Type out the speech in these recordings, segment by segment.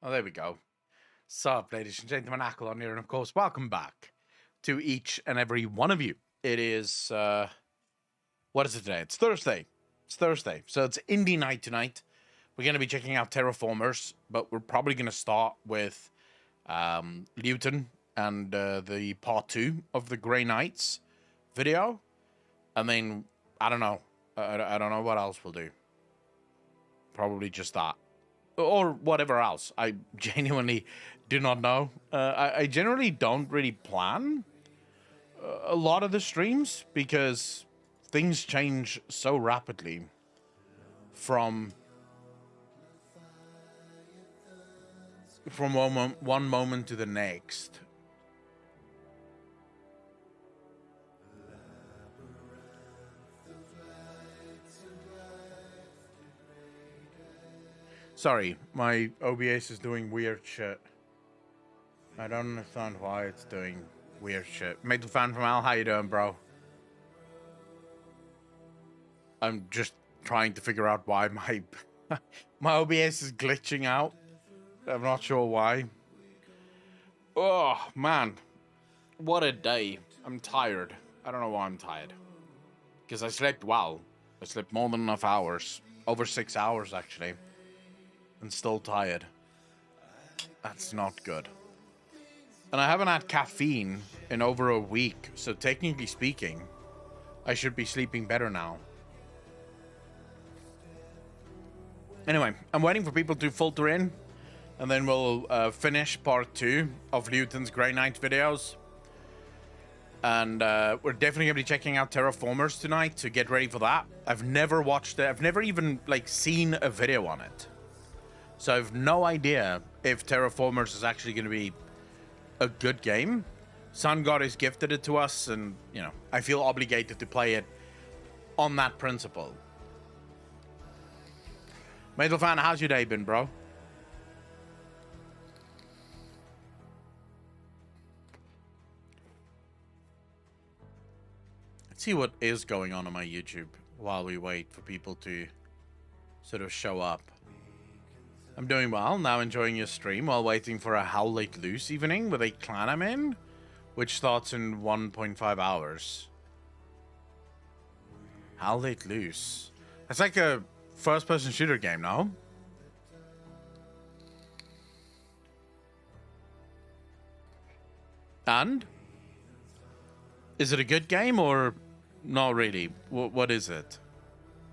Oh, there we go. Sup, ladies and gentlemen, Akalon here, and of course, welcome back to each and every one of you. It is, what is it today? It's Thursday. So it's indie night tonight. We're going to be checking out Terraformers, but we're probably going to start with Luton and the part 2 of the Grey Knights video. And then, I don't know. I don't know what else we'll do. Probably just that. Or whatever else. I genuinely do not know. I generally don't really plan a lot of the streams because things change so rapidly from one moment to the next. Sorry, my OBS is doing weird shit. I don't understand why it's doing weird shit. Metal fan from Al, how you doing, bro? I'm just trying to figure out why my my OBS is glitching out. I'm not sure why. Oh, man. What a day. I'm tired. I don't know why I'm tired. Because I slept well. I slept more than enough hours. Over 6 hours, actually. And still tired. That's not good. And I haven't had caffeine in over a week, so technically speaking, I should be sleeping better now. Anyway, I'm waiting for people to filter in, and then we'll finish part 2 of Luton's Grey Knight videos. And we're definitely going to be checking out Terraformers tonight to get ready for that. I've never watched it. I've never even, seen a video on it. So I have no idea if Terraformers is actually going to be a good game. Sun God has gifted it to us, and, you know, I feel obligated to play it on that principle. Metal fan, how's your day been, bro? Let's see what is going on my YouTube while we wait for people to sort of show up. I'm doing well, now enjoying your stream while waiting for a How Late Loose evening with a clan I'm in, which starts in 1.5 hours. How Late Loose? That's like a first-person shooter game, no? And? Is it a good game or not really? What is it?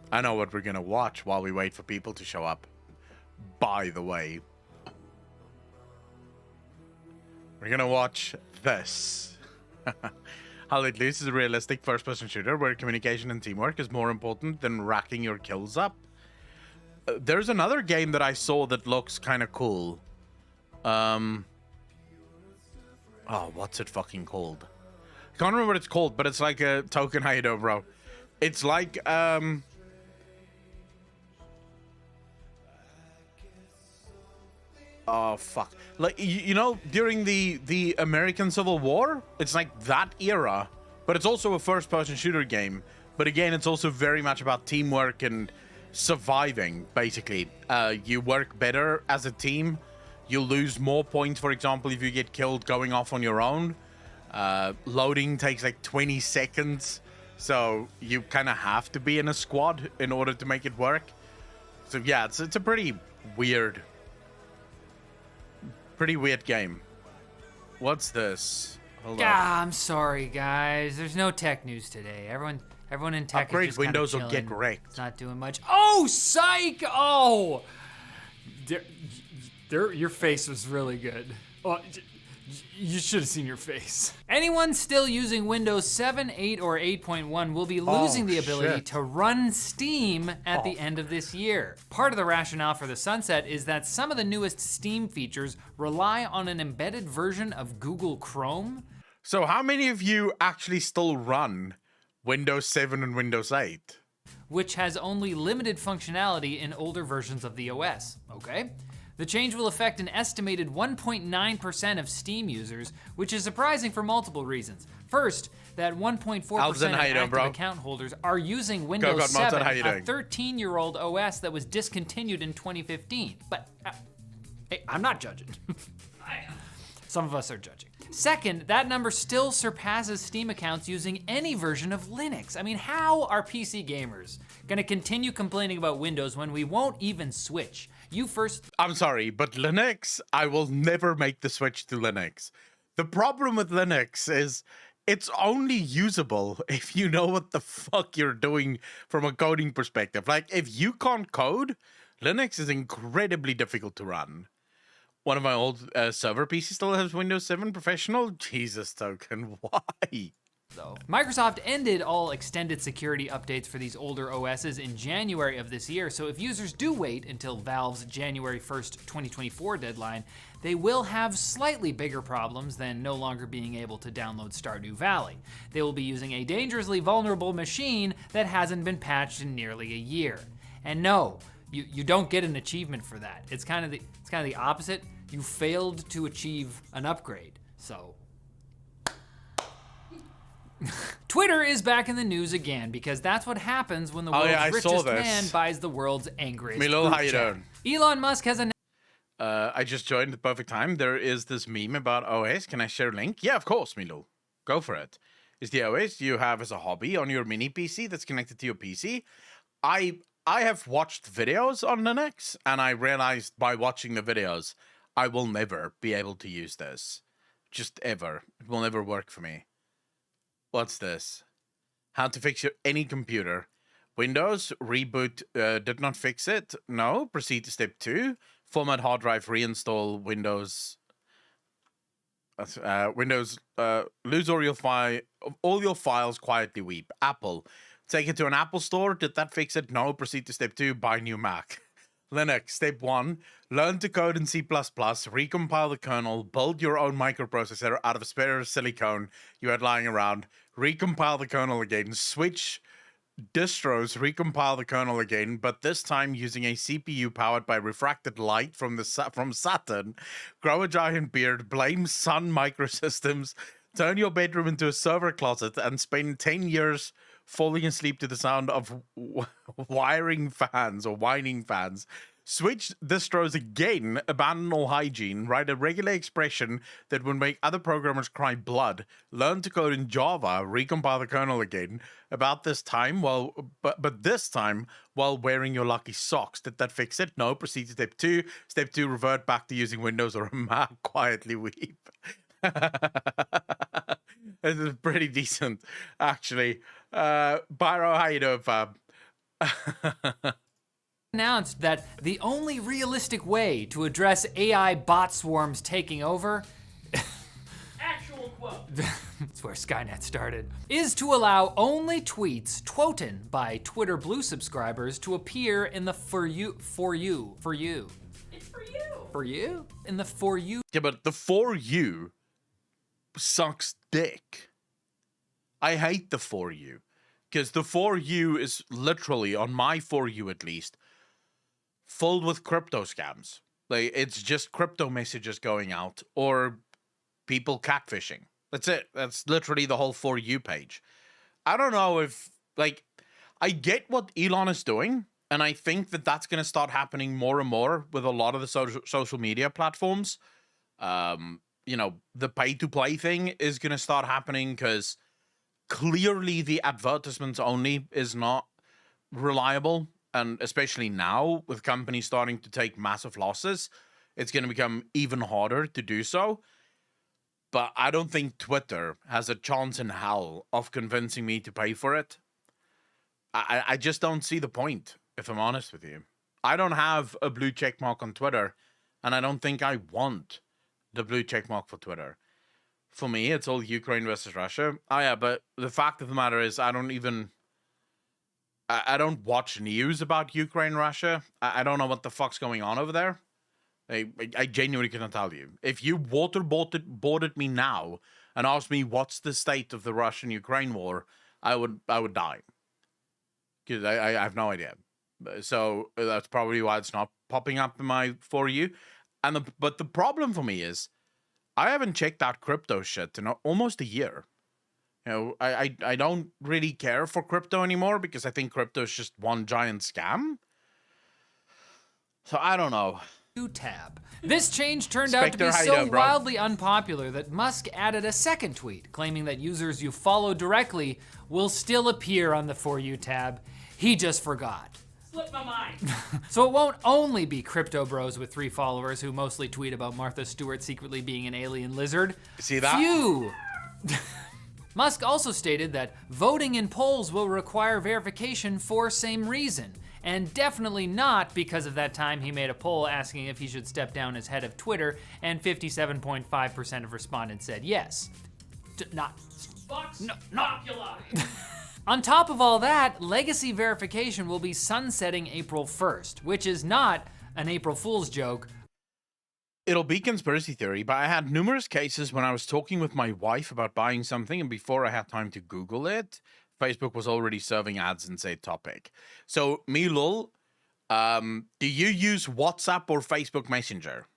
I know what we're gonna watch while we wait for people to show up. By the way, we're gonna watch this. How Late Loose is a realistic first-person shooter where communication and teamwork is more important than racking your kills up. There's another game that I saw that looks kind of cool. Oh, what's it fucking called? I can't remember what it's called, but it's like a token hideout, bro. It's like, oh, fuck. Like, you know, during the American Civil War, it's like that era, but it's also a first-person shooter game. But again, it's also very much about teamwork and surviving, basically. You work better as a team. You lose more points, for example, if you get killed going off on your own. Loading takes like 20 seconds, so you kind of have to be in a squad in order to make it work. So yeah, it's a pretty weird game. What's this? Hold on. I'm sorry, guys. There's no tech news today. Everyone in tech Upgrade is just Windows kind or of get wrecked. It's not doing much. Oh, psych! Oh, your face was really good. Oh, you should have seen your face. Anyone still using Windows 7, 8, or 8.1 will be losing the ability to run Steam at the end of this year. Part of the rationale for the sunset is that some of the newest Steam features rely on an embedded version of Google Chrome. So how many of you actually still run Windows 7 and Windows 8? Which has only limited functionality in older versions of the OS, okay? The change will affect an estimated 1.9% of Steam users, which is surprising for multiple reasons. First, that 1.4% of active account holders are using Windows 7, a 13-year-old OS that was discontinued in 2015. But Hey, I'm not judging. Some of us are judging. Second, that number still surpasses Steam accounts using any version of Linux. I mean, how are PC gamers gonna continue complaining about Windows when we won't even switch? I'm sorry, but Linux, I will never make the switch to Linux. The problem with Linux is it's only usable if you know what the fuck you're doing from a coding perspective. Like, if you can't code, Linux is incredibly difficult to run. One of my old server PCs still has Windows 7 Professional. Jesus token, why? Microsoft ended all extended security updates for these older OSs in January of this year, so if users do wait until Valve's January 1st, 2024 deadline, they will have slightly bigger problems than no longer being able to download Stardew Valley. They will be using a dangerously vulnerable machine that hasn't been patched in nearly a year. And no, you don't get an achievement for that. It's kind of the opposite. You failed to achieve an upgrade, so. Twitter is back in the news again because that's what happens when the world's richest man buys the world's angriest Milo, how you doing? Elon Musk has announced. I just joined at the perfect time. There is this meme about OS. Can I share a link? Yeah, of course, Milo. Go for it. Is the OS you have as a hobby on your mini PC that's connected to your PC? I have watched videos on Linux, and I realized by watching the videos, I will never be able to use this. Just ever. It will never work for me. What's this? How to fix any computer. Windows, reboot, did not fix it. No, proceed to step 2. Format hard drive, reinstall Windows. Lose all your files, quietly weep. Apple, take it to an Apple store. Did that fix it? No, proceed to step 2, buy new Mac. Linux, step 1, learn to code in C++, recompile the kernel, build your own microprocessor out of spare silicone you had lying around, recompile the kernel again, switch distros, recompile the kernel again, but this time using a CPU powered by refracted light from Saturn, grow a giant beard, blame Sun Microsystems, turn your bedroom into a server closet, and spend 10 years falling asleep to the sound of whining fans. Switch distros again, abandon all hygiene, write a regular expression that would make other programmers cry blood, learn to code in Java, recompile the kernel again, about this time, but this time while wearing your lucky socks. Did that fix it? No, proceed to step 2. Step 2, revert back to using Windows or a Mac, quietly weep. This is pretty decent, actually. Byro, how you doing, fam? Announced that the only realistic way to address AI bot swarms taking over actual quote that's where Skynet started, is to allow only tweets twoten by Twitter Blue subscribers to appear in the for you in the for you. Yeah, but the for you sucks dick. I hate the for you because the for you is literally, on my for you at least, filled with crypto scams. Like, it's just crypto messages going out or people catfishing. That's it. That's literally the whole for you page. I don't know if, like, I get what Elon is doing, and I think that that's going to start happening more and more with a lot of the social media platforms. You know, the pay-to-play thing is going to start happening because clearly the advertisements only is not reliable. And especially now, with companies starting to take massive losses, it's going to become even harder to do so. But I don't think Twitter has a chance in hell of convincing me to pay for it. I just don't see the point, if I'm honest with you. I don't have a blue check mark on Twitter, and I don't think I want the blue check mark for Twitter. For me, it's all Ukraine versus Russia. Oh yeah, but the fact of the matter is I don't watch news about Ukraine, Russia. I don't know what the fuck's going on over there. I genuinely cannot tell you. If you waterboarded me now and asked me what's the state of the Russian-Ukraine war, I would die. Because I have no idea. So that's probably why it's not popping up in my For You. But the problem for me is I haven't checked out crypto shit in almost a year. You know, I don't really care for crypto anymore because I think crypto is just one giant scam. So I don't know. tab. This change turned out to be so wildly unpopular that Musk added a second tweet claiming that users you follow directly will still appear on the For You tab. He just forgot. Slipped my mind. So it won't only be crypto bros with 3 followers who mostly tweet about Martha Stewart secretly being an alien lizard. See that? Phew. Musk also stated that voting in polls will require verification for same reason, and definitely not because of that time he made a poll asking if he should step down as head of Twitter, and 57.5% of respondents said yes. Vox Populi. On top of all that, legacy verification will be sunsetting April 1st, which is not an April Fool's joke. It'll be conspiracy theory, but I had numerous cases when I was talking with my wife about buying something, and before I had time to Google it, Facebook was already serving ads in said topic. So, me lol, do you use WhatsApp or Facebook Messenger?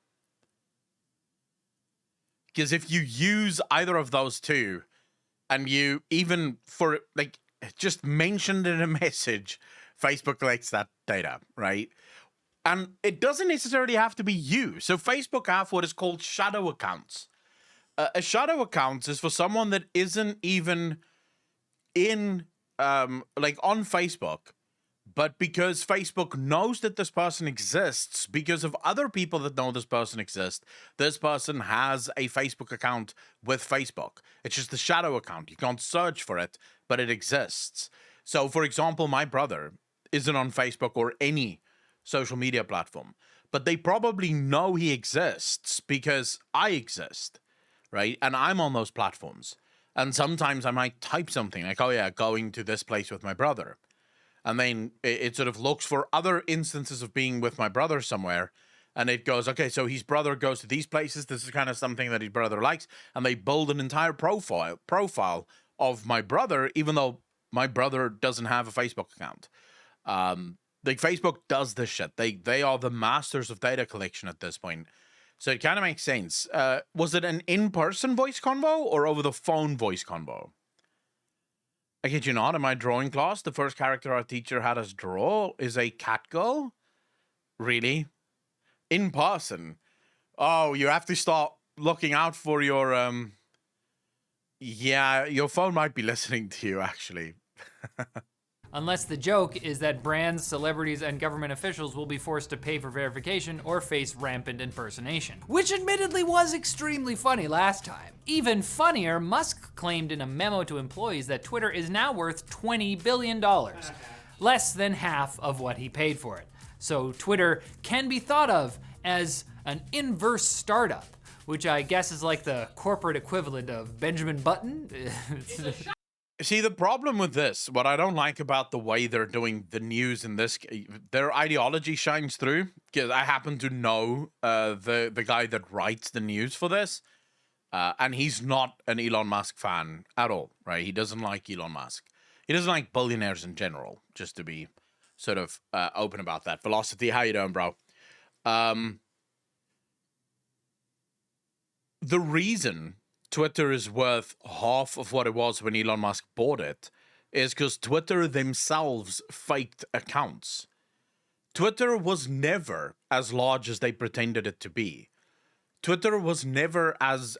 Because if you use either of those two, and you even for like just mentioned in a message, Facebook collects that data, right? And it doesn't necessarily have to be you. So Facebook have what is called shadow accounts. A shadow account is for someone that isn't even in like on Facebook, but because Facebook knows that this person exists, because of other people that know this person exists, this person has a Facebook account with Facebook. It's just the shadow account. You can't search for it, but it exists. So, for example, my brother isn't on Facebook or any social media platform, but they probably know he exists because I exist, right? And I'm on those platforms. And sometimes I might type something like, oh yeah, going to this place with my brother. And then it sort of looks for other instances of being with my brother somewhere. And it goes, okay, so his brother goes to these places. This is kind of something that his brother likes. And they build an entire profile of my brother, even though my brother doesn't have a Facebook account. Like Facebook does this shit. They are the masters of data collection at this point. So it kind of makes sense. Was it an in-person voice convo or over the phone voice convo? I kid you not, in my drawing class, the first character our teacher had us draw is a cat girl. Really? In person? Oh, you have to start looking out for your, yeah, your phone might be listening to you, actually. Unless the joke is that brands, celebrities, and government officials will be forced to pay for verification or face rampant impersonation. Which admittedly was extremely funny last time. Even funnier, Musk claimed in a memo to employees that Twitter is now worth $20 billion, less than half of what he paid for it. So Twitter can be thought of as an inverse startup, which I guess is like the corporate equivalent of Benjamin Button. See, the problem with this, what I don't like about the way they're doing the news in this, their ideology shines through, because I happen to know the guy that writes the news for this, and he's not an Elon Musk fan at all, right? He doesn't like Elon Musk. He doesn't like billionaires in general, just to be sort of open about that. Velocity, how you doing, bro? The reason Twitter is worth half of what it was when Elon Musk bought it is because Twitter themselves faked accounts. Twitter was never as large as they pretended it to be. Twitter was never as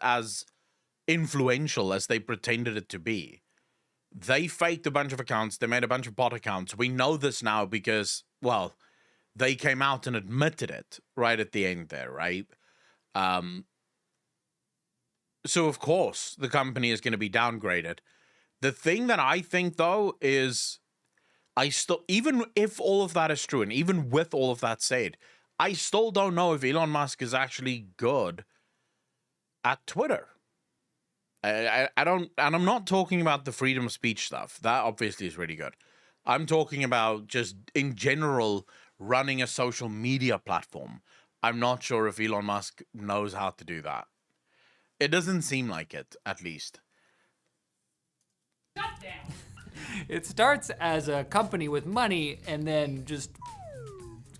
influential as they pretended it to be. They faked a bunch of accounts. They made a bunch of bot accounts. We know this now because, well, they came out and admitted it right at the end there, right? So, of course, the company is going to be downgraded. The thing that I think, though, is even if all of that is true, and even with all of that said, I still don't know if Elon Musk is actually good at Twitter. I don't, and I'm not talking about the freedom of speech stuff. That obviously is really good. I'm talking about just, in general, running a social media platform. I'm not sure if Elon Musk knows how to do that. It doesn't seem like it, at least. Shut down. It starts as a company with money and then just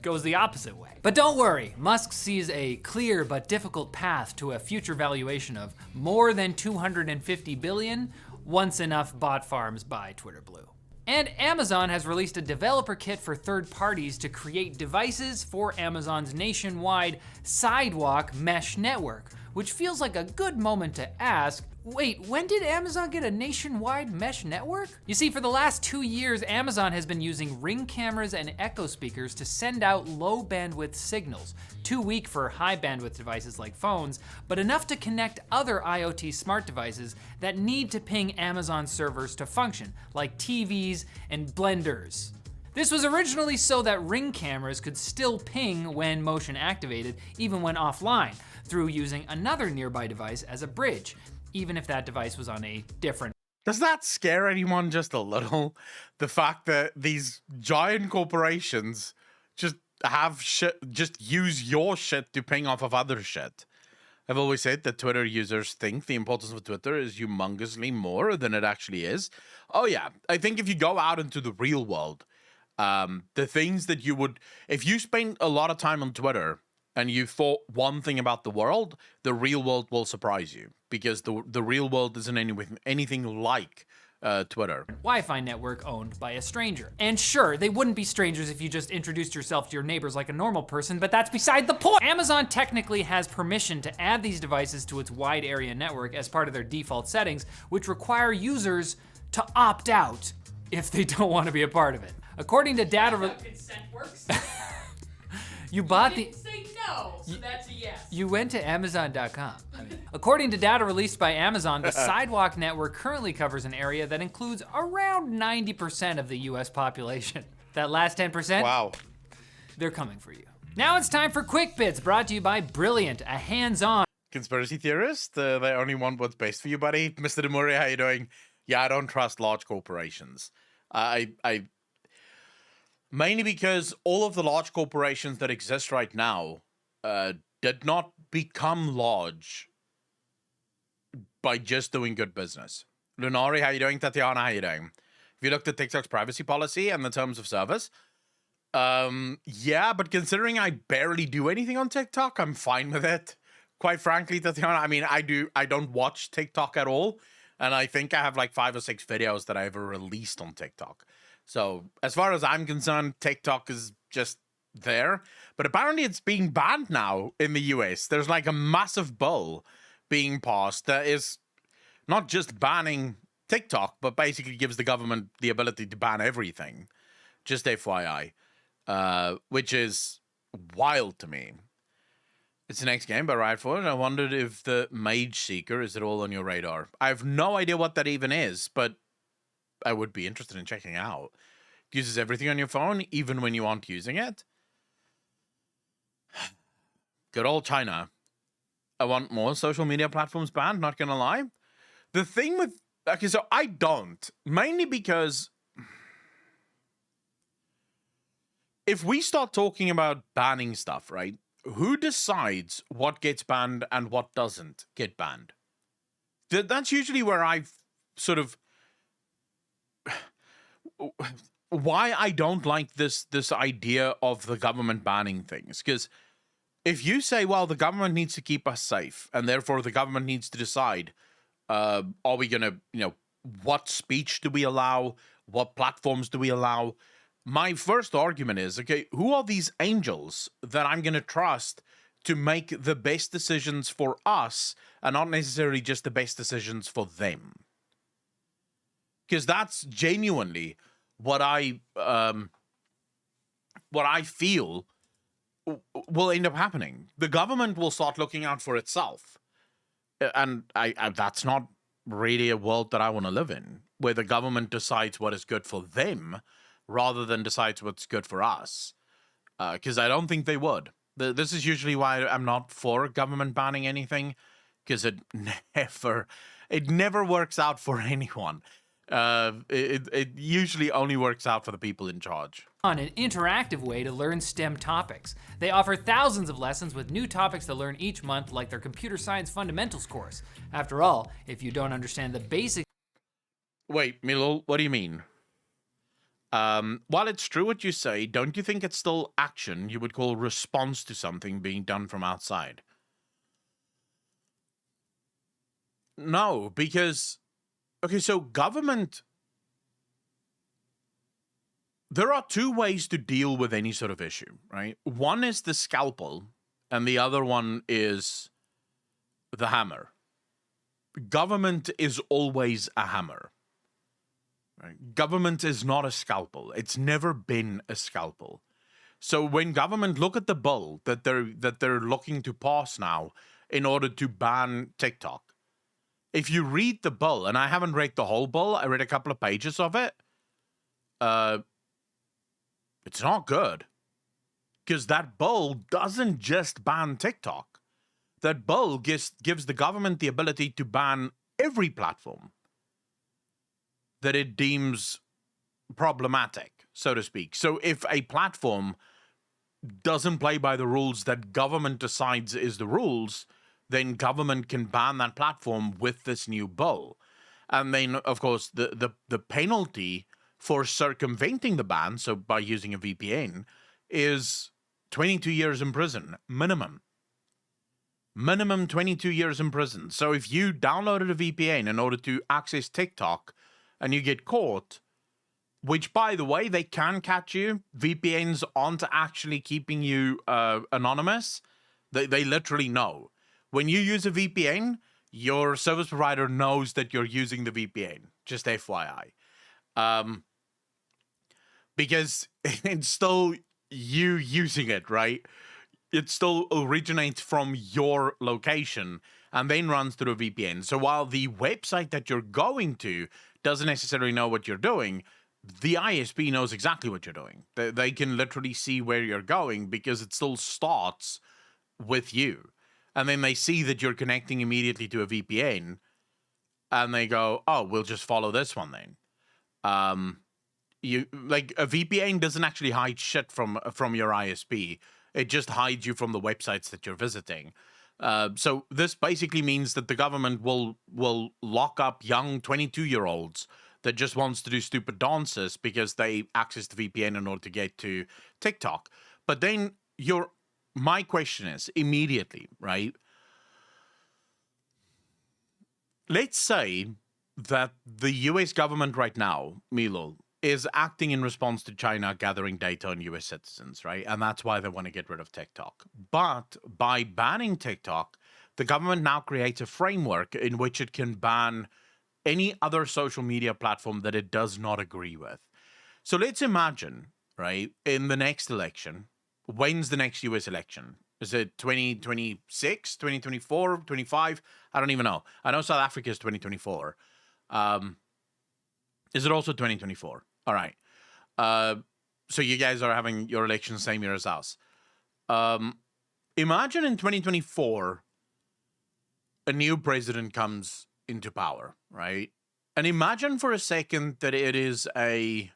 goes the opposite way. But don't worry, Musk sees a clear but difficult path to a future valuation of more than $250 billion once enough bot farms buy Twitter Blue. And Amazon has released a developer kit for third parties to create devices for Amazon's nationwide Sidewalk mesh network, which feels like a good moment to ask, wait, when did Amazon get a nationwide mesh network? You see, for the last 2 years, Amazon has been using Ring cameras and Echo speakers to send out low bandwidth signals, too weak for high bandwidth devices like phones, but enough to connect other IoT smart devices that need to ping Amazon servers to function, like TVs and blenders. This was originally so that Ring cameras could still ping when motion activated, even when offline, through using another nearby device as a bridge, even if that device was on a different. Does that scare anyone just a little? The fact that these giant corporations just have shit, just use your shit to ping off of other shit. I've always said that Twitter users think the importance of Twitter is humongously more than it actually is. Oh yeah, I think if you go out into the real world, the things that you would, if you spend a lot of time on Twitter and you thought one thing about the world, the real world will surprise you, because the real world isn't anything like Twitter. Wi-Fi network owned by a stranger. And sure, they wouldn't be strangers if you just introduced yourself to your neighbors like a normal person, but that's beside the point. Amazon technically has permission to add these devices to its wide area network as part of their default settings, which require users to opt out if they don't want to be a part of it. According to data, Consent works. you bought You the. didn't say no, so that's a yes. You went to Amazon.com. According to data released by Amazon, the Sidewalk network currently covers an area that includes around 90% of the US population. That last 10%? Wow. They're coming for you. Now it's time for Quick Bits, brought to you by Brilliant, a hands-on. Conspiracy theorist, they only want what's best for you, buddy. Mr. Demuri, how you doing? Yeah, I don't trust large corporations. I mainly because all of the large corporations that exist right now did not become large by just doing good business. Lunari, how you doing? Tatiana, how you doing? Have you looked at TikTok's privacy policy and the terms of service? Yeah, but considering I barely do anything on TikTok, I'm fine with it. Quite frankly, Tatiana, I mean, I don't watch TikTok at all. And I think I have like 5 or 6 videos that I ever released on TikTok. So as far as I'm concerned, TikTok is just there. But apparently it's being banned now in the US. There's like a massive bill being passed that is not just banning TikTok, but basically gives the government the ability to ban everything. Just FYI. Which is wild to me. It's the next game by Riot Forge. I wondered if the Mage Seeker is at all on your radar. I have no idea what that even is, but I would be interested in checking out. It uses everything on your phone, even when you aren't using it. Good old China. I want more social media platforms banned, not gonna lie. The thing with... Okay, so I don't. Mainly because... if we start talking about banning stuff, right? Who decides what gets banned and what doesn't get banned? That's usually where I've sort of... why I don't like this idea of the government banning things. Because if you say, well, the government needs to keep us safe, and therefore the government needs to decide, are we going to, what speech do we allow? What platforms do we allow? My first argument is, okay, who are these angels that I'm going to trust to make the best decisions for us and not necessarily just the best decisions for them? Because that's genuinely what I feel will end up happening. The government will start looking out for itself. And I that's not really a world that I want to live in, where the government decides what is good for them rather than decides what's good for us. Because I don't think they would. This is usually why I'm not for government banning anything, because it never works out for anyone. It usually only works out for the people in charge. On an interactive way to learn STEM topics. They offer thousands of lessons with new topics to learn each month, like their computer science fundamentals course. After all, if you don't understand the basics... Wait, Milo, what do you mean? While it's true what you say, don't you think it's still action you would call response to something being done from outside? No, because... okay, so government there are two ways to deal with any sort of issue, right? One is the scalpel, and the other one is the hammer. Government is always a hammer. Right? Government is not a scalpel. It's never been a scalpel. So when government look at the bill that they're looking to pass now in order to ban TikTok, if you read the bill, and I haven't read the whole bill, I read a couple of pages of it. It's not good, because that bill doesn't just ban TikTok. That bill gives the government the ability to ban every platform that it deems problematic, so to speak. So if a platform doesn't play by the rules that government decides is the rules, then government can ban that platform with this new bill. And then, of course, the penalty for circumventing the ban, so by using a VPN, is 22 years in prison, minimum. Minimum 22 years in prison. So if you downloaded a VPN in order to access TikTok and you get caught, which, by the way, they can catch you. VPNs aren't actually keeping you anonymous. They literally know. When you use a VPN, your service provider knows that you're using the VPN. Just FYI. Because it's still you using it, right? It still originates from your location and then runs through a VPN. So while the website that you're going to doesn't necessarily know what you're doing, the ISP knows exactly what you're doing. They can literally see where you're going because it still starts with you. And then they see that you're connecting immediately to a VPN and they go, oh, we'll just follow this one then. You like a VPN doesn't actually hide shit from your ISP. It just hides you from the websites that you're visiting. So this basically means that the government will lock up young 22-year-olds that just wants to do stupid dances because they access the VPN in order to get to TikTok. But then my question is immediately, right? Let's say that the US government right now, Milo, is acting in response to China gathering data on US citizens, right? And that's why they want to get rid of TikTok. But by banning TikTok, the government now creates a framework in which it can ban any other social media platform that it does not agree with. So let's imagine, right, in the next election, when's the next US election? Is it 2026, 2024, 25? I don't even know. I know South Africa is 2024. Is it also 2024? All right. So you guys are having your election same year as us. Imagine in 2024, a new president comes into power, right? And imagine for a second that it is a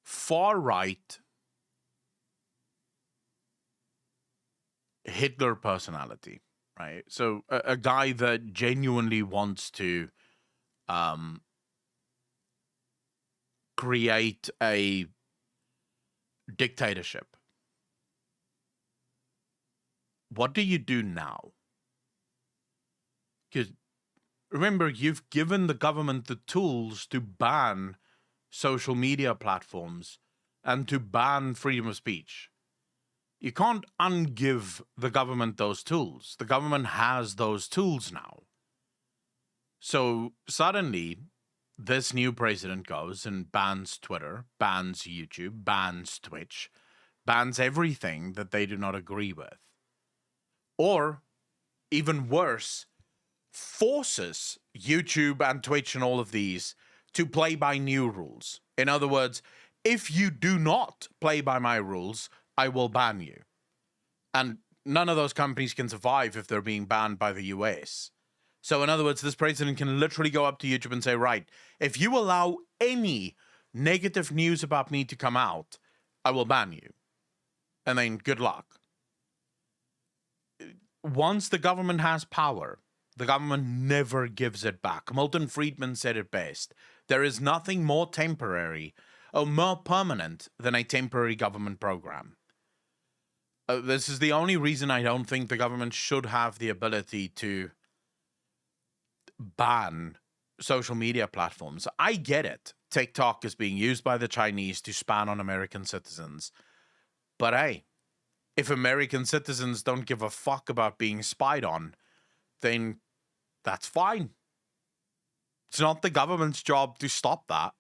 far-right Hitler personality. Right, so a guy that genuinely wants to create a dictatorship. What do you do now? Because remember, you've given the government the tools to ban social media platforms and to ban freedom of speech. You can't ungive the government those tools. The government has those tools now. So suddenly, this new president goes and bans Twitter, bans YouTube, bans Twitch, bans everything that they do not agree with. Or, even worse, forces YouTube and Twitch and all of these to play by new rules. In other words, if you do not play by my rules, I will ban you. And none of those companies can survive if they're being banned by the US. So in other words, this president can literally go up to YouTube and say, right, if you allow any negative news about me to come out, I will ban you. And then good luck. Once the government has power, the government never gives it back. Milton Friedman said it best. There is nothing more temporary or more permanent than a temporary government program. This is the only reason I don't think the government should have the ability to ban social media platforms. I get it. TikTok is being used by the Chinese to span on American citizens. But hey, if American citizens don't give a fuck about being spied on, then that's fine. It's not the government's job to stop that.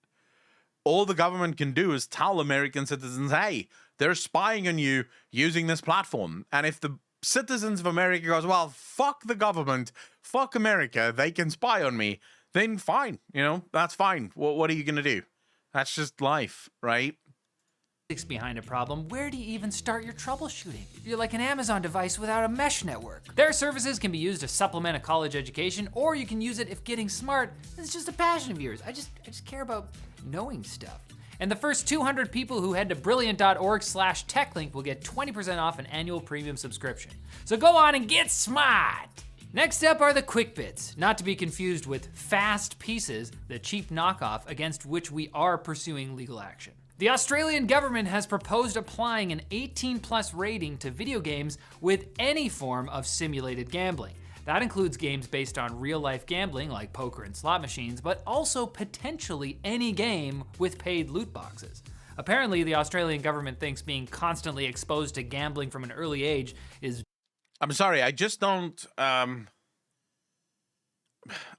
All the government can do is tell American citizens, hey, they're spying on you using this platform. And if the citizens of America goes, well, fuck the government, fuck America, they can spy on me, then fine, that's fine. What are you going to do? That's just life, right? Behind a problem, where do you even start your troubleshooting? You're like an Amazon device without a mesh network. Their services can be used to supplement a college education, or you can use it if getting smart is just a passion of yours. I just care about knowing stuff. And the first 200 people who head to brilliant.org/techlink will get 20% off an annual premium subscription. So go on and get smart. Next up are the quick bits, not to be confused with fast pieces, the cheap knockoff against which we are pursuing legal action. The Australian government has proposed applying an 18+ rating to video games with any form of simulated gambling. That includes games based on real-life gambling like poker and slot machines, but also potentially any game with paid loot boxes. Apparently, the Australian government thinks being constantly exposed to gambling from an early age is... I'm sorry, I just don't...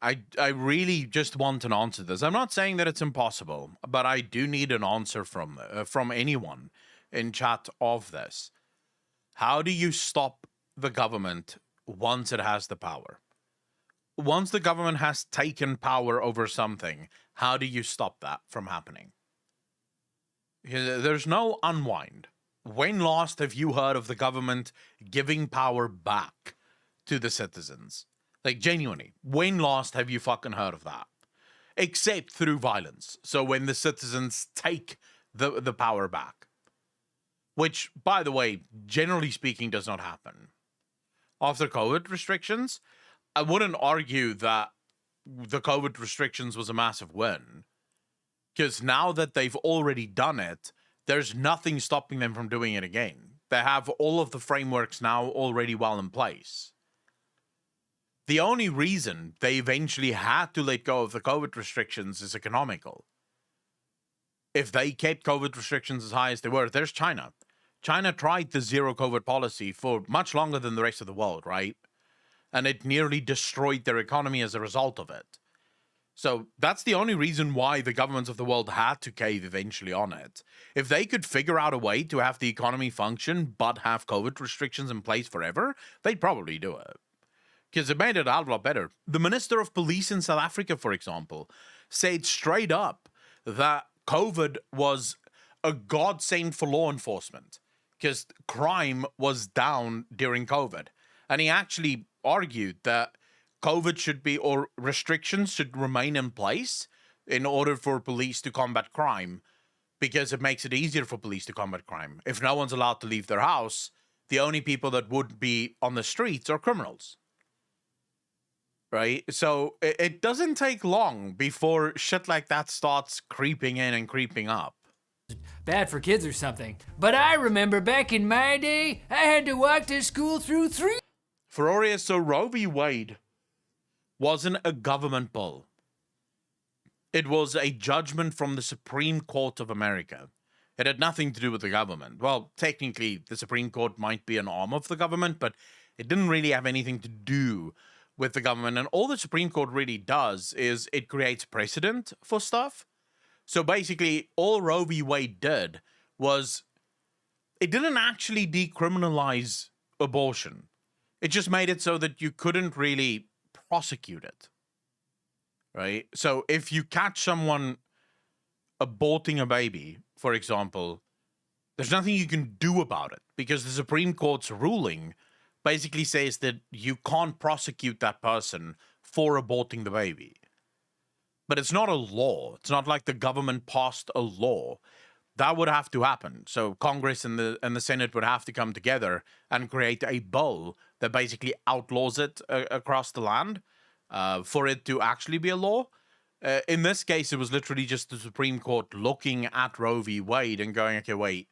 I really just want an answer to this. I'm not saying that it's impossible, but I do need an answer from anyone in chat of this. How do you stop the government once it has the power? Once the government has taken power over something, how do you stop that from happening? There's no unwind. When last have you heard of the government giving power back to the citizens? Like, genuinely, when last have you fucking heard of that? Except through violence. So when the citizens take the power back. Which, by the way, generally speaking, does not happen. After COVID restrictions, I wouldn't argue that the COVID restrictions was a massive win. Because now that they've already done it, there's nothing stopping them from doing it again. They have all of the frameworks now already well in place. The only reason they eventually had to let go of the COVID restrictions is economical. If they kept COVID restrictions as high as they were, there's China. China tried the zero COVID policy for much longer than the rest of the world, right? And it nearly destroyed their economy as a result of it. So that's the only reason why the governments of the world had to cave eventually on it. If they could figure out a way to have the economy function but have COVID restrictions in place forever, they'd probably do it. Because it made it a lot better. The Minister of Police in South Africa, for example, said straight up that COVID was a godsend for law enforcement because crime was down during COVID. And he actually argued that COVID should be, or restrictions should remain in place in order for police to combat crime because it makes it easier for police to combat crime. If no one's allowed to leave their house, the only people that would be on the streets are criminals. Right? So it doesn't take long before shit like that starts creeping in and creeping up. Bad for kids or something. But I remember back in my day, I had to walk to school through 3... Ferorius, so Roe v. Wade wasn't a government bill. It was a judgment from the Supreme Court of America. It had nothing to do with the government. Well, technically, the Supreme Court might be an arm of the government, but it didn't really have anything to do with the government. And all the Supreme Court really does is it creates precedent for stuff. So basically, all Roe v. Wade did was it didn't actually decriminalize abortion. It just made it so that you couldn't really prosecute it. Right? So if you catch someone aborting a baby, for example, there's nothing you can do about it because the Supreme Court's ruling basically says that you can't prosecute that person for aborting the baby. But it's not a law. It's not like the government passed a law. That would have to happen. So Congress and the Senate would have to come together and create a bill that basically outlaws it across the land for it to actually be a law. In this case, it was literally just the Supreme Court looking at Roe v. Wade and going, okay, wait,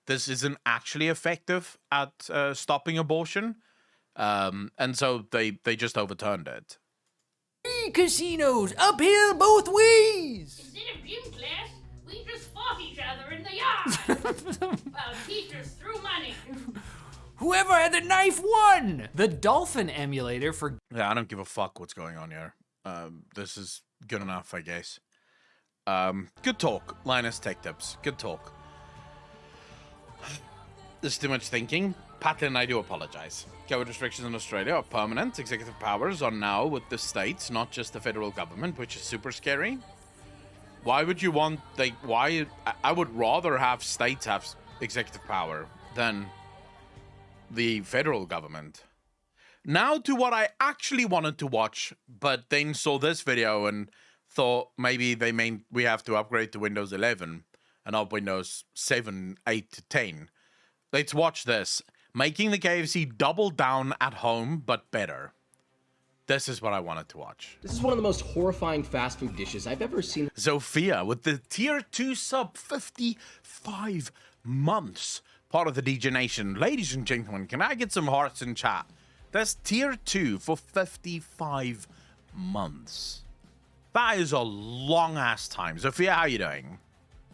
this isn't actually effective at stopping abortion. And so they just overturned it. three casinos, uphill both ways. Instead of gym class, we just fought each other in the yard. While teachers threw money. Whoever had the knife won. The Dolphin emulator for... Yeah, I don't give a fuck what's going on here. This is good enough, I guess. Good talk, Linus Tech Tips. Good talk. There's too much thinking. Patlin, I do apologize. COVID restrictions in Australia are permanent. Executive powers are now with the states, not just the federal government, which is super scary. Why would you want, like, why? I would rather have states have executive power than the federal government. Now to what I actually wanted to watch, but then saw this video and thought maybe we have to upgrade to Windows 11 and not Windows 7, 8 to 10. Let's watch this. Making the KFC double down at home, but better. This is what I wanted to watch. This is one of the most horrifying fast food dishes I've ever seen. Zofia with the tier 2 sub, 55 months. Part of the DJ Nation. Ladies and gentlemen, can I get some hearts in chat? That's tier 2 for 55 months. That is a long ass time. Zofia, how you doing?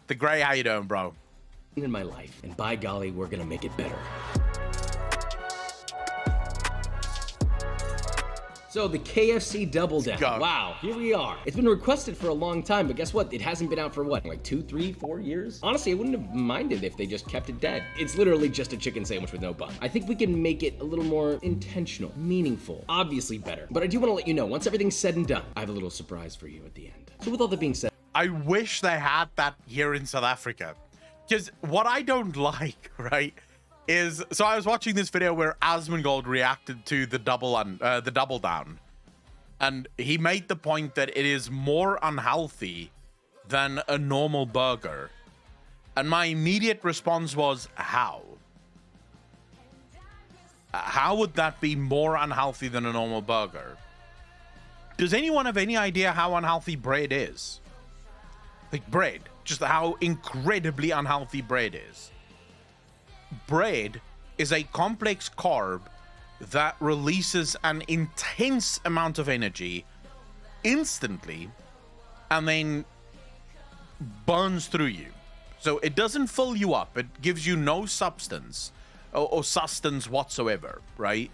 The Grey, how you doing, bro? In my life, and by golly, we're gonna make it better. So the KFC Double Down. Go. Wow, here we are. It's been requested for a long time, but guess what? It hasn't been out for what, like 2, 3, 4 years? Honestly, I wouldn't have minded if they just kept it dead. It's literally just a chicken sandwich with no bun. I think we can make it a little more intentional, meaningful, obviously better. But I do want to let you know, once everything's said and done, I have a little surprise for you at the end. So with all that being said, I wish they had that here in South Africa. Because what I don't like, right, is... So I was watching this video where Asmongold reacted to the double down. And he made the point that it is more unhealthy than a normal burger. And my immediate response was, how? How would that be more unhealthy than a normal burger? Does anyone have any idea how unhealthy bread is? Like bread, just how incredibly unhealthy bread is. Bread is a complex carb that releases an intense amount of energy instantly and then burns through you. So it doesn't fill you up. It gives you no substance or sustenance whatsoever, right?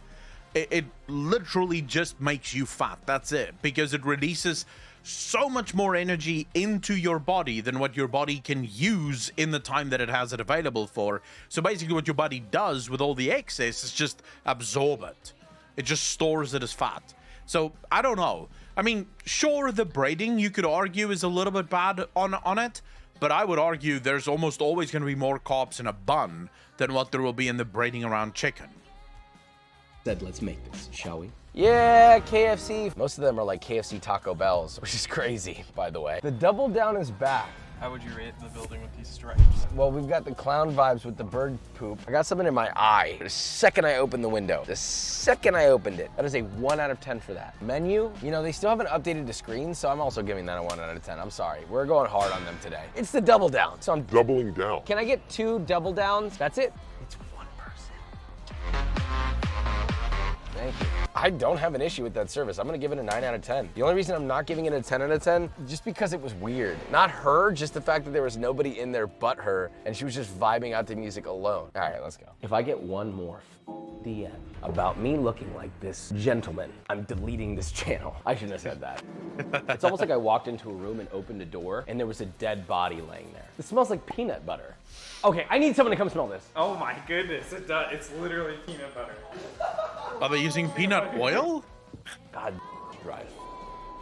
It literally just makes you fat. That's it. Because it releases so much more energy into your body than what your body can use in the time that it has it available for. So basically what your body does with all the excess is just absorb it. It just stores it as fat. So I don't know. I mean, sure, the braiding you could argue is a little bit bad on it, but I would argue there's almost always going to be more carbs in a bun than what there will be in the braiding around chicken. let's make this, shall we? Yeah, KFC. Most of them are like KFC Taco Bells, which is crazy, by the way. The Double Down is back. How would you rate the building with these stripes? Well, we've got the clown vibes with the bird poop. I got something in my eye. The second I opened the window, the second I opened it, that is a 1 out of 10 for that. Menu, you know, they still haven't updated the screen, so I'm also giving that a 1 out of 10. I'm sorry, we're going hard on them today. It's the Double Down, so I'm doubling down. Can I get 2 Double Downs? That's it? It's 1 person. Thank you. I don't have an issue with that service. I'm gonna give it a 9 out of 10. The only reason I'm not giving it a 10 out of 10, just because it was weird. Not her, just the fact that there was nobody in there but her, and she was just vibing out to music alone. All right, let's go. If I get one more DM about me looking like this gentleman, I'm deleting this channel. I shouldn't have said that. It's almost like I walked into a room and opened a door and there was a dead body laying there. It smells like peanut butter. Okay, I need someone to come smell this. Oh my goodness, it does. It's literally peanut butter. Are they using peanut oil? God, right.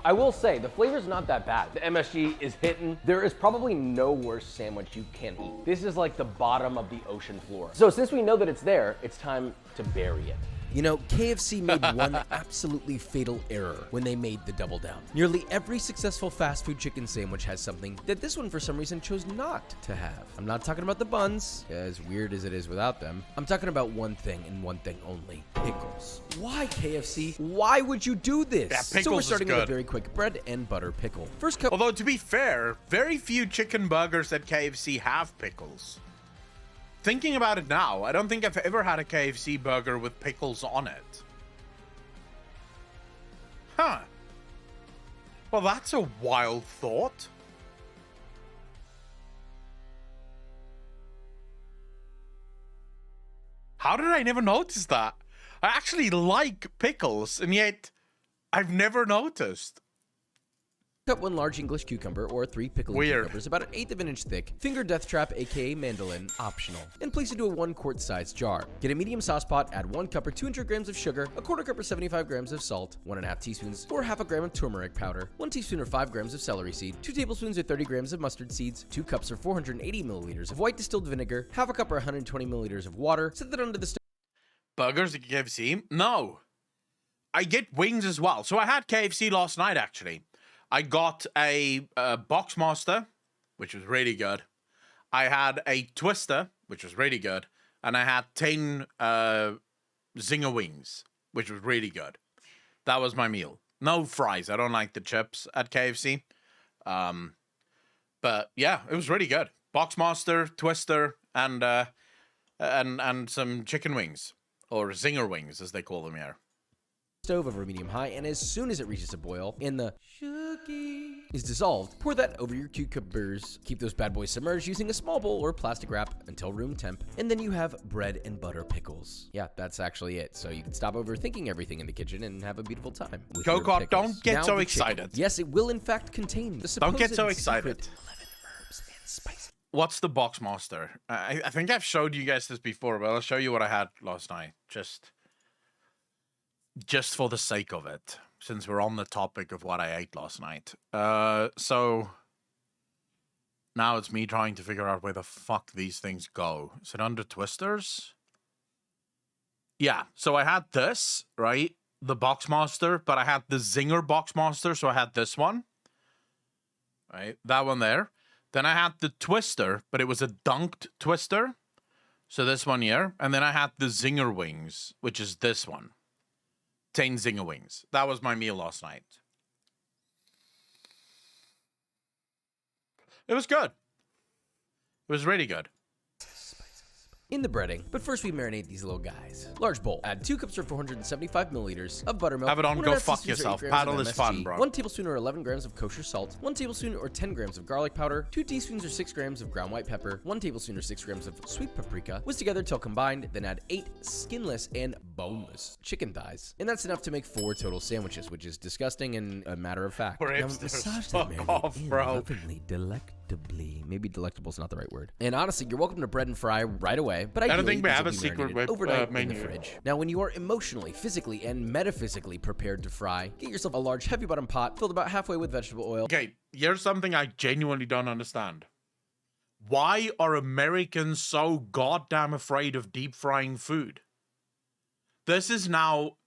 I will say, the flavor's not that bad. The MSG is hitting. There is probably no worse sandwich you can eat. This is like the bottom of the ocean floor. So since we know that it's there, it's time to bury it. You know, KFC made one absolutely fatal error when they made the Double Down. Nearly every successful fast food chicken sandwich has something that this one for some reason chose not to have. I'm not talking about the buns, as weird as it is without them. I'm talking about one thing and one thing only: pickles. Why, KFC? Why would you do this? Yeah, pickles so we're is starting with a good. very quick bread and butter pickle. First cup. Although, to be fair, very few chicken burgers at KFC have pickles. Thinking about it now, I don't think I've ever had a KFC burger with pickles on it. Huh. Well, that's a wild thought. How did I never notice that? I actually like pickles, and yet I've never noticed. Cut 1 large English cucumber or 3 pickled Weird. cucumbers about 1/8 of an inch thick. Finger death trap, aka mandolin, optional. And place into a 1 quart size jar. Get a medium sauce pot, add 1 cup or 200 grams of sugar, a 1/4 cup or 75 grams of salt, 1.5 teaspoons or 1/2 gram of turmeric powder, 1 teaspoon or 5 grams of celery seed, 2 tablespoons or 30 grams of mustard seeds, 2 cups or 480 milliliters of white distilled vinegar, 1/2 cup or 120 milliliters of water. Set that under the stove. Burgers at KFC? No. I get wings as well. So I had KFC last night, actually. I got a Boxmaster, which was really good. I had a Twister, which was really good. And I had 10 Zinger wings, which was really good. That was my meal. No fries. I don't like the chips at KFC. But yeah, it was really good. Boxmaster, Twister, and some chicken wings. Or Zinger wings, as they call them here. Stove over medium-high, and as soon as it reaches a boil and the sugar is dissolved, pour that over your cucumbers. Keep those bad boys submerged using a small bowl or plastic wrap until room temp, and then you have bread and butter pickles. Yeah, that's actually it. So you can stop overthinking everything in the kitchen and have a beautiful time with your Go-Kart, pickles. don't get Now so the chicken. excited. Yes, it will in fact contain the supposed Don't get so excited. secret 11 herbs and spices. What's the Boxmaster? I think I've showed you guys this before, but I'll show you what I had last night. Just for the sake of it, since we're on the topic of what I ate last night. So now it's me trying to figure out where the fuck these things go. Is it under Twisters? Yeah, so I had this, right? The Boxmaster, but I had the Zinger Boxmaster, so I had this one. Right, that one there. Then I had the Twister, but it was a dunked Twister. So this one here. And then I had the Zinger Wings, which is this one. 10 Zinger Wings. That was my meal last night. It was good. It was really good. In the breading, but first we marinate these little guys. Large bowl. Add 2 cups or 475 milliliters of buttermilk. Have it on, 1.5 go fuck teaspoons or 8 yourself. grams of Paddle is MSG, fun, bro. 1 tablespoon or 11 grams of kosher salt, 1 tablespoon or 10 grams of garlic powder, 2 teaspoons or 6 grams of ground white pepper, 1 tablespoon or 6 grams of sweet paprika. Whisk together till combined, then add 8 skinless and boneless chicken thighs. And that's enough to make 4 total sandwiches, which is disgusting and a matter of fact. We're Now hipsters. massage Fuck that marinade off, in bro. lovingly, delectably. Maybe delectable is not the right word. And honestly, you're welcome to bread and fry right away, but don't ideally, think we these have will a be secret marinated whip, overnight in menu. the fridge. Now, when you are emotionally, physically, and metaphysically prepared to fry, get yourself a large heavy bottom pot filled about halfway with vegetable oil. Okay, here's something I genuinely don't understand. Why are Americans so goddamn afraid of deep frying food? This is now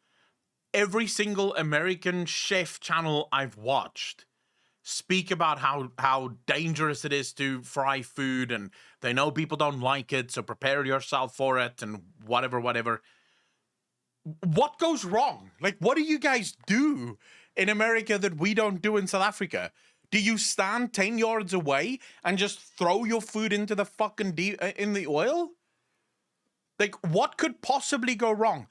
every single American chef channel I've watched speak about how dangerous it is to fry food, and they know people don't like it, so prepare yourself for it, and whatever. What goes wrong? Like, what do you guys do in America that we don't do in South Africa? Do you stand 10 yards away and just throw your food into the fucking in the oil? Like, what could possibly go wrong?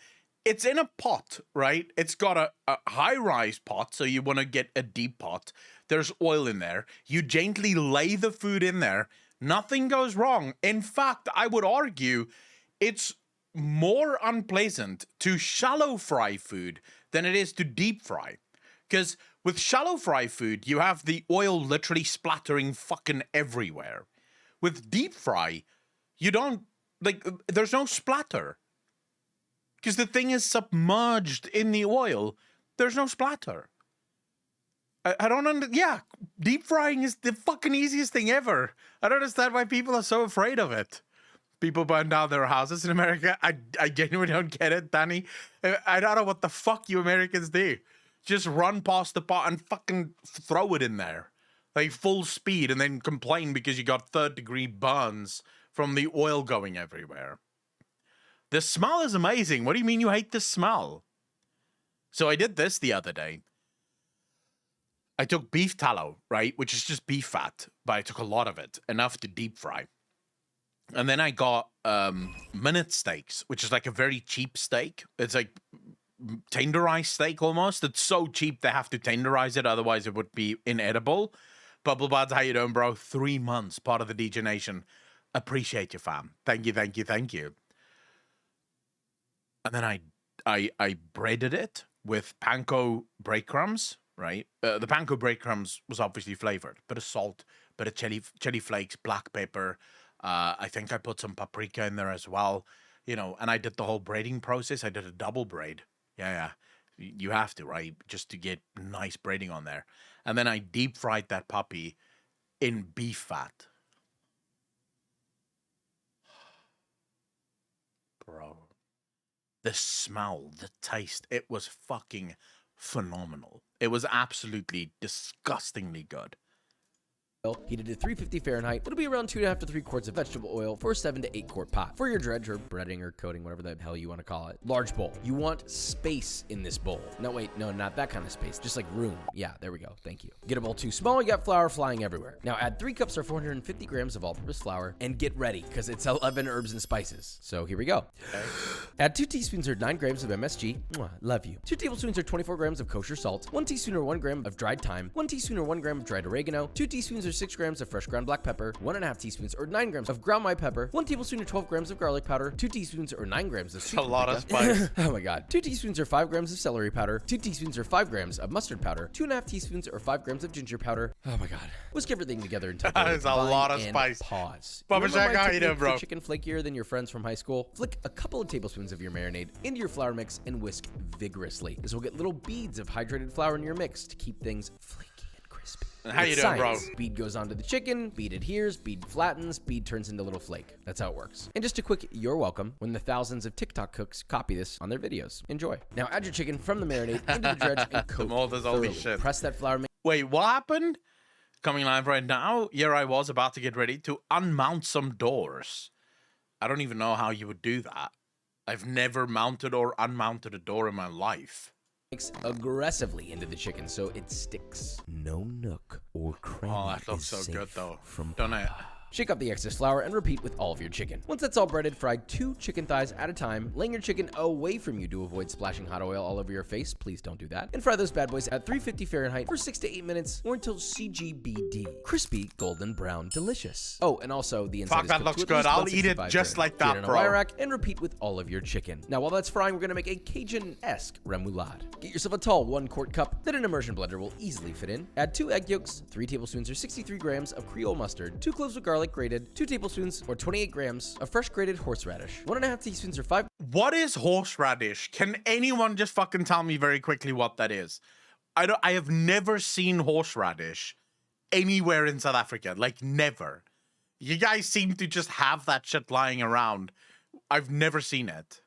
It's in a pot, right? It's got a high-rise pot, so you want to get a deep pot. There's oil in there. You gently lay the food in there. Nothing goes wrong. In fact, I would argue it's more unpleasant to shallow fry food than it is to deep fry. Because with shallow fry food, you have the oil literally splattering fucking everywhere. With deep fry, you don't, like, there's no splatter. Because the thing is submerged in the oil. There's no splatter. I don't yeah, deep frying is the fucking easiest thing ever. I don't understand why people are so afraid of it. People burn down their houses in America. I genuinely don't get it, Danny. I don't know what the fuck you Americans do. Just run past the pot and fucking throw it in there. Like full speed, and then complain because you got 3rd-degree burns from the oil going everywhere. The smell is amazing. What do you mean you hate the smell? So I did this the other day. I took beef tallow, right? Which is just beef fat, but I took a lot of it, enough to deep fry. And then I got minute steaks, which is like a very cheap steak. It's like tenderized steak almost. It's so cheap they have to tenderize it, otherwise it would be inedible. Bubble Buds, how you doing, bro? 3 months, part of the DJ Nation. Appreciate you, fam. Thank you, thank you, thank you. And then I breaded it with panko breadcrumbs, right? The panko breadcrumbs was obviously flavored. Bit of salt, bit of chili flakes, black pepper. I think I put some paprika in there as well. You know, and I did the whole braiding process. I did a double braid. Yeah. You have to, right? Just to get nice braiding on there. And then I deep fried that puppy in beef fat. Bro. The smell, the taste, it was fucking phenomenal. It was absolutely disgustingly good. Heated to 350 Fahrenheit, it'll be around 2.5 to 3 quarts of vegetable oil for a 7 to 8 quart pot for your dredge or breading or coating, whatever the hell you want to call it. Large bowl. You want space in this bowl. No, wait, no, not that kind of space. Just like room. Yeah, there we go. Thank you. Get a bowl too small, you got flour flying everywhere. Now add 3 cups or 450 grams of all-purpose flour and get ready because it's 11 herbs and spices. So here we go. Okay. Add 2 teaspoons or 9 grams of MSG. Mwah, love you. 2 tablespoons or 24 grams of kosher salt. 1 teaspoon or 1 gram of dried thyme. 1 teaspoon or 1 gram of dried oregano. 2 teaspoons or 6 grams of fresh ground black pepper, 1.5 teaspoons or 9 grams of ground white pepper, 1 tablespoon or 12 grams of garlic powder, 2 teaspoons or 9 grams of sweet paprika. A lot of spice. Oh my god. 2 teaspoons or 5 grams of celery powder, 2 teaspoons or 5 grams of mustard powder, 2.5 teaspoons or 5 grams of ginger powder. Oh my god. Whisk everything together until there's a lot of spice. Pause. Bubba Jack, how you doing, bro? Chicken flakier than your friends from high school. Flick a couple of tablespoons of your marinade into your flour mix and whisk vigorously. This will get little beads of hydrated flour in your mix to keep things flaky and crispy. How you doing, bro? Bead goes onto the chicken, bead adheres, bead flattens, bead turns into little flake. That's how it works. And just a quick you're welcome when the thousands of TikTok cooks copy this on their videos. Enjoy. Now add your chicken from the marinade into the dredge and coat thoroughly. Shit. Press that flour mix. Wait, what happened? Coming live right now, here I was about to get ready to unmount some doors. I don't even know how you would do that. I've never mounted or unmounted a door in my life. Aggressively into the chicken so it sticks. No nook or cranny. Oh, that looks so good though. From don't it? Shake up the excess flour and repeat with all of your chicken. Once that's all breaded, fry 2 chicken thighs at a time, laying your chicken away from you to avoid splashing hot oil all over your face. Please don't do that. And fry those bad boys at 350 Fahrenheit for 6 to 8 minutes or until CGBD. Crispy, golden brown, delicious. Oh, and also the inside Fuck, that looks good. I'll eat it just like that, bro. Rack and repeat with all of your chicken. Now, while that's frying, we're gonna make a Cajun-esque remoulade. Get yourself a tall 1-quart cup that an immersion blender will easily fit in. Add 2 egg yolks, 3 tablespoons or 63 grams of Creole mustard, 2 cloves of garlic grated, 2 tablespoons or 28 grams of fresh grated horseradish, 1.5 teaspoons or 5. What is horseradish? Can anyone just fucking tell me very quickly what that is? I have never seen horseradish anywhere in South Africa. Like, never. You guys seem to just have that shit lying around. I've never seen it.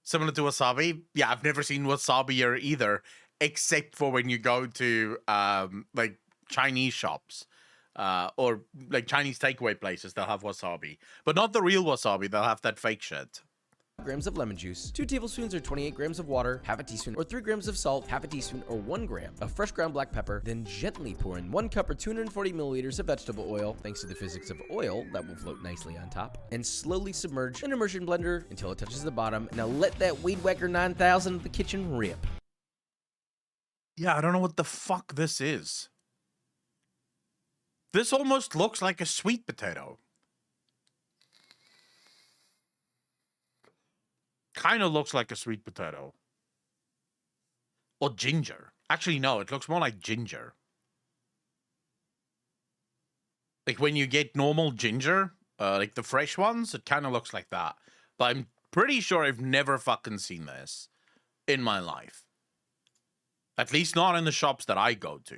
Similar to wasabi? Yeah, I've never seen wasabi here either, except for when you go to like Chinese shops. Or like Chinese takeaway places, they'll have wasabi. But not the real wasabi, they'll have that fake shit. Grams of lemon juice, 2 tablespoons or 28 grams of water, half a teaspoon or 3 grams of salt, half a teaspoon or 1 gram of fresh ground black pepper, then gently pour in 1 cup or 240 milliliters of vegetable oil, thanks to the physics of oil that will float nicely on top, and slowly submerge an immersion blender until it touches the bottom. Now let that Weed Whacker 9000 of the kitchen rip. Yeah, I don't know what the fuck this is. This almost looks like a sweet potato. Kind of looks like a sweet potato. Or ginger. Actually, no, it looks more like ginger. Like when you get normal ginger, like the fresh ones, it kind of looks like that. But I'm pretty sure I've never fucking seen this in my life. At least not in the shops that I go to.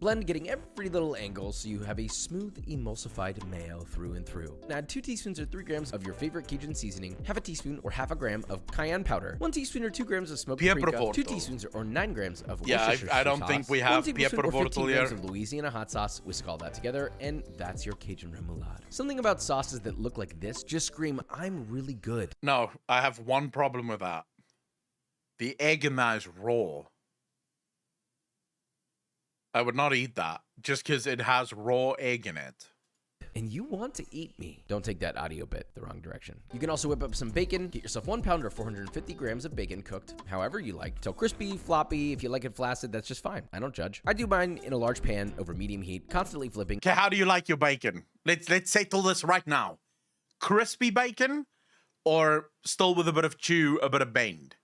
Blend getting every little angle so you have a smooth emulsified mayo through and through. And add 2 teaspoons or 3 grams of your favorite Cajun seasoning, half a teaspoon or half a gram of cayenne powder, 1 teaspoon or 2 grams of smoked paprika, 2 teaspoons or 9 grams of Worcestershire I don't think we have pepper or 15 grams of Louisiana hot sauce. Whisk all that together, and that's your Cajun remoulade. Something about sauces that look like this just scream, I'm really good. No, I have one problem with that. The egg in that is raw. I would not eat that just because it has raw egg in it. and you want to eat me. Don't take that audio bit the wrong direction. You can also whip up some bacon, get yourself 1 pound or 450 grams of bacon cooked however you like. So crispy, floppy, if you like it flaccid, that's just fine. I don't judge. I do mine in a large pan over medium heat, constantly flipping. Okay, how do you like your bacon? Let's settle this right now. Crispy bacon or still with a bit of chew, a bit of bend?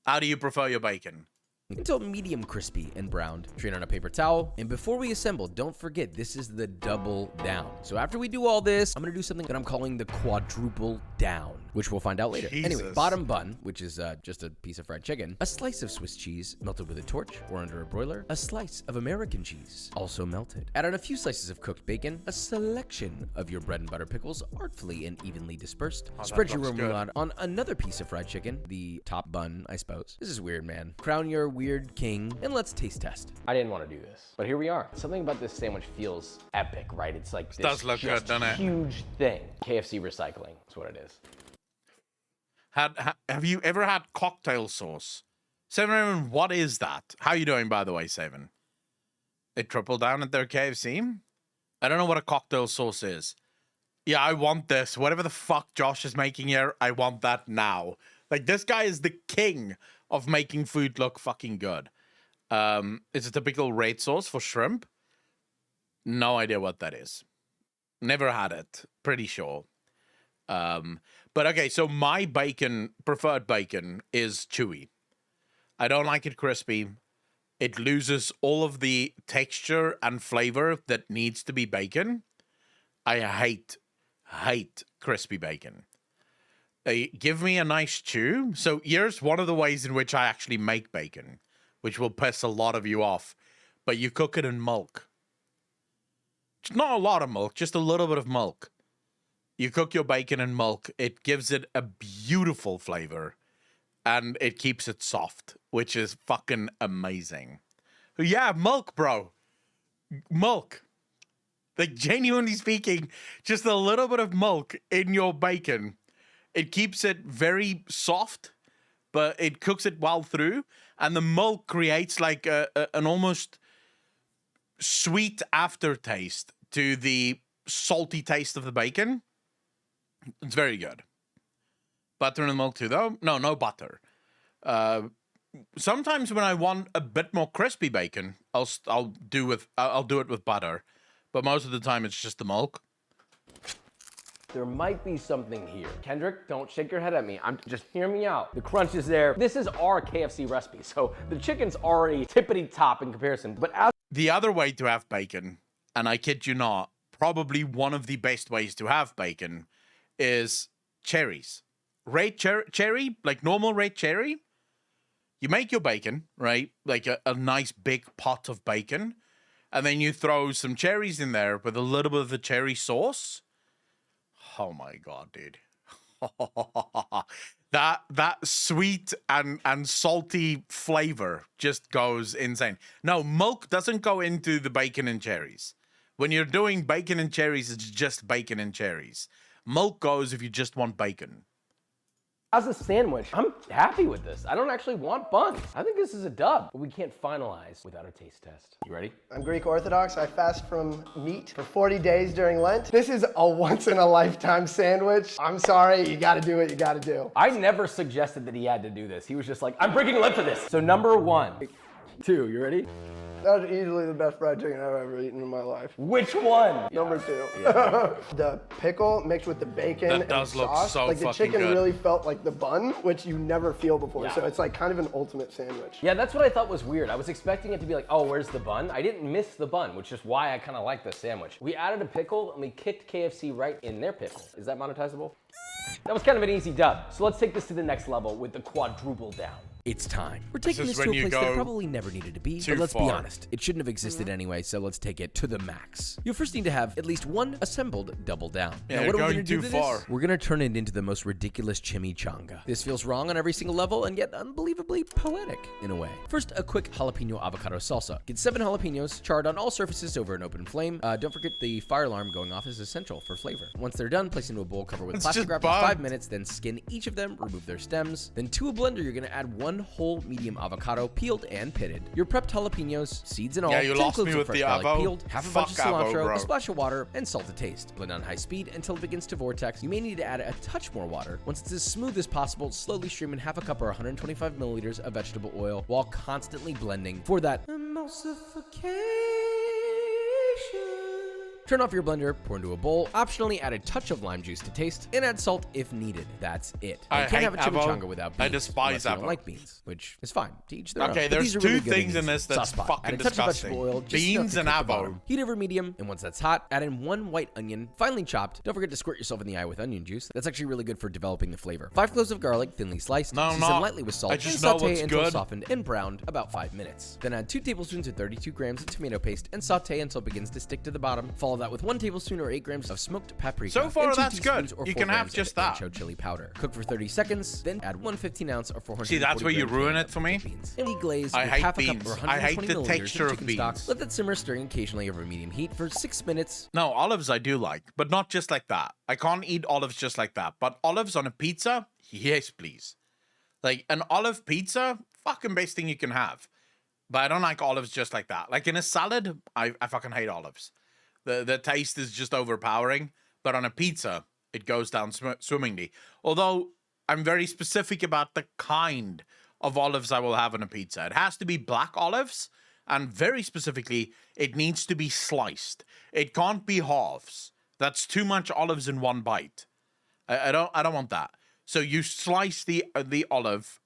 How do you prefer your bacon? Until medium crispy and browned. Drain on a paper towel. And before we assemble, don't forget, this is the double down. So after we do all this, I'm gonna do something that I'm calling the quadruple down, which we'll find out later. Jesus. Anyway, bottom bun, which is just a piece of fried chicken, a slice of Swiss cheese melted with a torch or under a broiler, a slice of American cheese, also melted. Add on a few slices of cooked bacon, a selection of your bread and butter pickles, artfully and evenly dispersed. Spread your remoulade on another piece of fried chicken, the top bun, I suppose. This is weird, man. Crown your weird king, and let's taste test. I didn't want to do this, but here we are. Something about this sandwich feels epic, right? It's like this does look good, doesn't it? huge thing. KFC recycling is what it is. Have you ever had cocktail sauce? Seven, what is that? How you doing, by the way, Seven? They triple down at their KFC? I don't know what a cocktail sauce is. Yeah, I want this. Whatever the fuck Josh is making here, I want that now. Like, this guy is the king of making food look fucking good. It's a typical red sauce for shrimp. No idea what that is. Never had it. Pretty sure. But okay, so my preferred bacon is chewy. I don't like it crispy. It loses all of the texture and flavor that needs to be bacon. I hate crispy bacon. Give me a nice chew. So here's one of the ways in which I actually make bacon, which will piss a lot of you off. But you cook it in milk. Not a lot of milk, just a little bit of milk. You cook your bacon in milk. It gives it a beautiful flavor. And it keeps it soft, which is fucking amazing. Yeah, milk, bro. Milk. Like, genuinely speaking, just a little bit of milk in your bacon. It keeps it very soft, but it cooks it well through. And the milk creates like an almost sweet aftertaste to the salty taste of the bacon. It's very good. Butter and milk too, though? No butter. Sometimes when I want a bit more crispy bacon, I'll do it with butter. But most of the time, it's just the milk. There might be something here. Kendrick, don't shake your head at me. Just hear me out. The crunch is there. This is our KFC recipe, so the chicken's already tippity top in comparison. But as the other way to have bacon, and I kid you not, probably one of the best ways to have bacon is cherries. Red cherry, like normal red cherry. You make your bacon, right? Like a nice big pot of bacon. And then you throw some cherries in there with a little bit of the cherry sauce. Oh my God, dude. that sweet and salty flavor just goes insane. No, milk doesn't go into the bacon and cherries. When you're doing bacon and cherries, it's just bacon and cherries. Milk goes if you just want bacon. As a sandwich, I'm happy with this. I don't actually want buns. I think this is a dub, but we can't finalize without a taste test. You ready? I'm Greek Orthodox. I fast from meat for 40 days during Lent. This is a once-in-a-lifetime sandwich. I'm sorry, you gotta do what you gotta do. I never suggested that he had to do this. He was just like, I'm breaking Lent for this. So number 1, 2, you ready? That was easily the best fried chicken I've ever eaten in my life. Which one? Number 2. The pickle mixed with the bacon That and does look sauce. so like the fucking chicken good. really felt like the bun, which you never feel before. Yeah. So it's like kind of an ultimate sandwich. Yeah, that's what I thought was weird. I was expecting it to be like, oh, where's the bun? I didn't miss the bun, which is why I kind of like the sandwich. We added a pickle and we kicked KFC right in their pickle. Is that monetizable? That was kind of an easy dub. So let's take this to the next level with the quadruple down. It's time. We're taking is this to when a you place that go probably never needed to be, too but let's be far. honest, it shouldn't have existed anyway, so let's take it to the max. You'll first need to have at least one assembled double down. Yeah, now, you're what are we going gonna do too to far. this? We're gonna turn it into the most ridiculous chimichanga. This feels wrong on every single level, and yet unbelievably poetic in a way. First, a quick jalapeno avocado salsa. Get 7 jalapenos, charred on all surfaces over an open flame. Don't forget the fire alarm going off is essential for flavor. Once they're done, place into a bowl, cover with It's plastic just wrap for bugged. 5 minutes, then skin each of them, remove their stems. Then to a blender, you're gonna add 1 1 whole medium avocado, peeled and pitted, your prepped jalapenos, seeds and all, Yeah, you 10 lost cloves me of with fresh the garlic avo. peeled, half a bunch of Fuck avo, cilantro, bro. a splash of water, and salt to taste. Blend on high speed until it begins to vortex. You may need to add a touch more water. Once it's as smooth as possible, slowly stream in half a cup or 125 milliliters of vegetable oil while constantly blending for that emulsification. Turn off your blender, pour into a bowl, optionally add a touch of lime juice to taste, and add salt if needed. That's it. I You can't have a hate avo. chimichanga without beans. I despise unless you don't avo. like beans, which is fine. To each their own. Okay, But there's these are two really good things in this that's Sauce pot. fucking Add a touch of disgusting. vegetable oil, just Beans enough to and cook the avo. bottom. Heat over medium, and once that's hot, add in 1 white onion, finely chopped. Don't forget to squirt yourself in the eye with onion juice. That's actually really good for developing the flavor. 5 cloves of garlic, thinly sliced. No, Season no. lightly with salt. I just and know saute what's until good. softened and browned, about 5 minutes. Then add 2 tablespoons or 32 grams of tomato paste and saute until it begins to stick to the bottom. Follow that with 1 tablespoon or 8 grams of smoked paprika. So far, and 2 that's good. teaspoons or You 4 can have grams just of that. ancho chili powder. Cook for 30 seconds, then add 1 15-ounce or 400. See, that's where you ruin it for me. Beans. And deglaze I with hate half a cup beans. or I hate 120 the milliliters texture of chicken stock. beans. Let that simmer, stirring occasionally over medium heat for 6 minutes. No, olives I do like, but not just like that. I can't eat olives just like that. But olives on a pizza, yes, please. Like an olive pizza, fucking best thing you can have. But I don't like olives just like that. Like in a salad, I fucking hate olives. The taste is just overpowering. But on a pizza, it goes down swimmingly. Although I'm very specific about the kind of olives I will have on a pizza. It has to be black olives, and very specifically, it needs to be sliced. It can't be halves. That's too much olives in one bite. I don't want that. So you slice the olive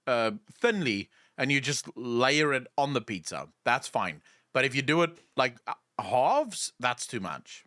thinly, and you just layer it on the pizza. That's fine. But if you do it like halves, that's too much.